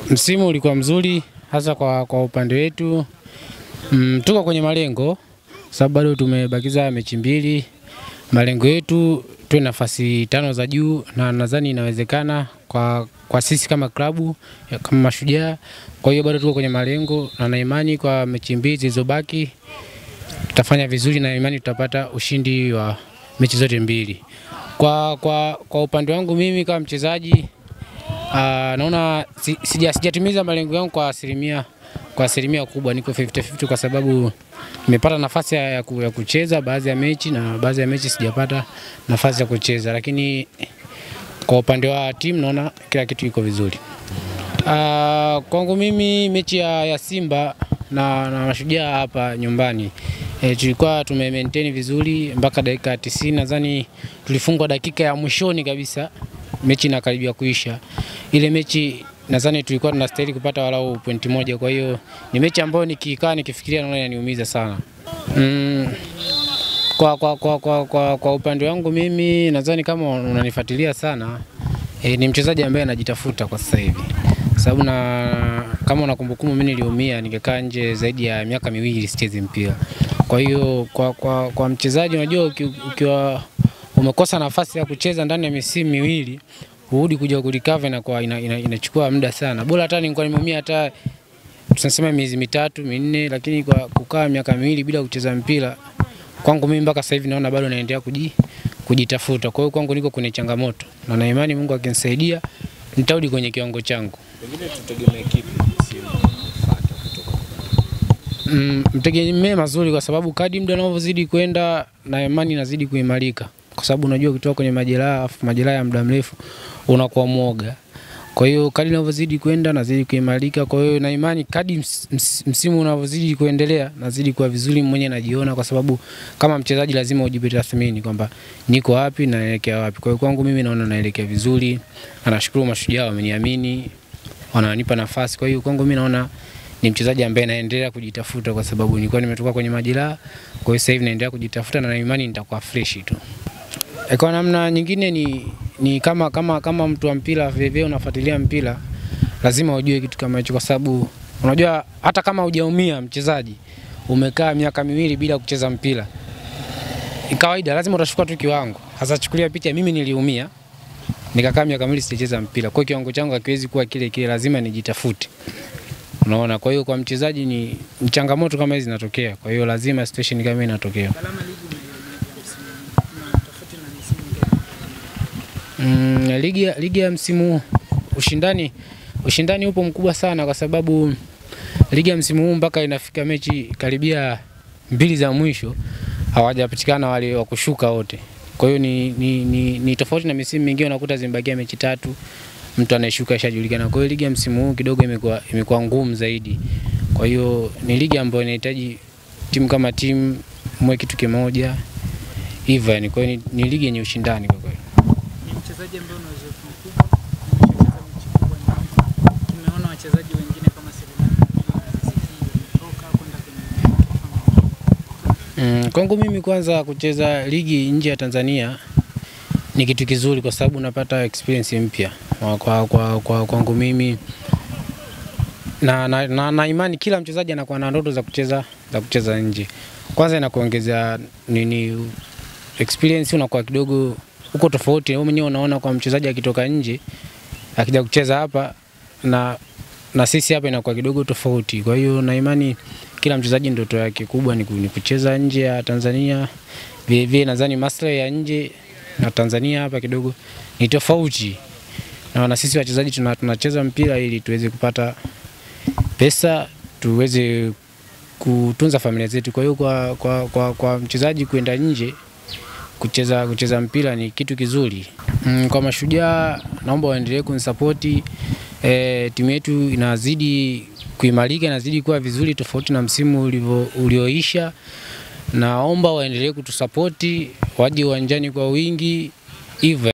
Msimu ulikuwa mzuri hasa kwa upande wetu. Tuko kwenye malengo sababu bado tumebakiza mechi mbili. Malengo yetu tuwe nafasi 5 za juu na nadhani inawezekana kwa sisi kama klabu kama Mashujaa. Kwa hiyo bado tuko kwenye malengo na imani kwa mechi mbili zilizobaki tutafanya vizuri na imani tutapata ushindi wa mechi zote mbili. Kwa upande wangu mimi kama mchezaji naona sijatimiza malengo yangu kwa asilimia kubwa, niko 50-50 kwa sababu nimepata nafasi ya kucheza baadhi ya mechi na baadhi ya mechi sijapata nafasi ya kucheza, lakini kwa upande wa timu naona kila kitu iko vizuri. Kwangu mimi mechi ya Simba na Mashujaa hapa nyumbani tulikuwa maintain vizuri mpaka dakika 90. Nadhani tulifungwa dakika ya mwishoni kabisa, mechi inakaribia kuisha. Ile mechi nadhani tulikuwa tunastahili kupata walau pointi moja, kwa hiyo ni mechi ambayo nikifikiria naona inaniumiza sana. Kwa upande wangu mimi nadhani kama unanifuatilia sana, ni mchezaji ambaye anajitafuta kwa sasa hivi. Sababu kama unakumbukumbu mimi niliumia nikakaa nje zaidi ya miaka 2 sichezi mpira. Kwa hiyo kwa mchezaji unajua ukiwa umekosa nafasi ya kucheza ndani ya misimu 2 kurudi kuja kurecover na inachukua muda sana. Bora hata nilikuwa nimeumia hata tunasema miezi 3-4, lakini kwa kukaa miaka 2 bila kucheza mpira kwangu mimi mpaka sasa hivi naona bado naendelea kujitafuta. Kwa hiyo kwangu niko kwenye changamoto na imani Mungu akinisaidia nitarudi kwenye kiwango changu. Pengine tutegemee kipi msimu unaofuata kutoka? Mtegemee mazuri kwa sababu kadri muda unavyozidi kwenda na imani inazidi kuimarika. Kwa sababu unajua ukitoka kwenye majeraha ya muda mrefu unakuwa mwoga. Kwa hiyo kadri unavyozidi kwenda nazidi kuimarika. Kwa hiyo na imani kadri msimu unavyozidi kuendelea nazidi kuwa vizuri, mwenyewe najiona, kwa sababu kama mchezaji lazima ujitathmini kwamba niko wapi na naelekea wapi. Kwa hiyo kwangu mimi naona naelekea vizuri. Na nashukuru Mashujaa wameniamini, wananipa nafasi. Kwa hiyo kwangu mimi naona ni mchezaji ambaye naendelea kujitafuta kwa sababu nilikuwa nimetoka kwenye majeraha. Kwa hiyo sasa hivi naendelea kujitafuta na imani nitakuwa fresh tu. Kwa namna nyingine ni kama mtu wa mpira vile unafuatilia mpira, lazima ujue kitu kama hicho, kwa sababu unajua hata kama hujaumia mchezaji umekaa miaka 2 bila kucheza mpira, ni kawaida lazima utashuka tu kiwango. Hasa chukulia picha mimi niliumia nikakaa miaka 2 sijacheza mpira. Kwa hiyo kiwango changu hakiwezi kuwa kile, lazima nijitafute. Unaona, kwa hiyo kwa mchezaji ni changamoto kama hizi zinatokea. Kwa hiyo lazima situation kama hii inatokea. Ligi ya msimu ushindani upo mkubwa sana, kwa sababu ligi ya msimu huu mpaka inafika mechi karibia 2 za mwisho hawajapatikana wale wa kushuka wote. Kwa hiyo ni tofauti na misimu mingine, unakuta zimebakia mechi 3 mtu anayeshuka ishajulikana. Kwa hiyo ligi ya msimu huu kidogo imekuwa ngumu zaidi. Kwa hiyo ni ligi ambayo inahitaji timu kama timu mwe kitu kimoja hivyo, yani kwa hiyo ni ligi yenye ushindani kwa kweli. Mchezaji ambaye una uzoefu mkubwa, umecheza mechi kubwa nyingi. Tumeona wachezaji wengine kama Selemani kutoka kwenda kwenye kwangu mimi kwanza kucheza ligi nje ya Tanzania ni kitu kizuri, kwa sababu unapata experience mpya. Kwangu mimi na imani kila mchezaji anakuwa na ndoto za kucheza nje. Kwanza inakuongezea experience, unakuwa kidogo uko tofauti. Wewe mwenyewe unaona kwa mchezaji akitoka nje akija kucheza hapa na sisi hapa inakuwa kidogo tofauti. Kwa hiyo na imani kila mchezaji ndoto yake kubwa ni kucheza nje ya Tanzania. Vile nadhani maslahi ya nje na Tanzania hapa kidogo ni tofauti. Na sisi wachezaji tunacheza mpira ili tuweze kupata pesa, tuweze kutunza familia zetu. Kwa hiyo kwa mchezaji kwenda nje kucheza mpira ni kitu kizuri. Kwa Mashujaa naomba waendelee kunisupport. Timu yetu inazidi kuimarika, inazidi kuwa vizuri tofauti na msimu ulioisha. Naomba waendelee kutusupport, waje uwanjani kwa wingi hivyo.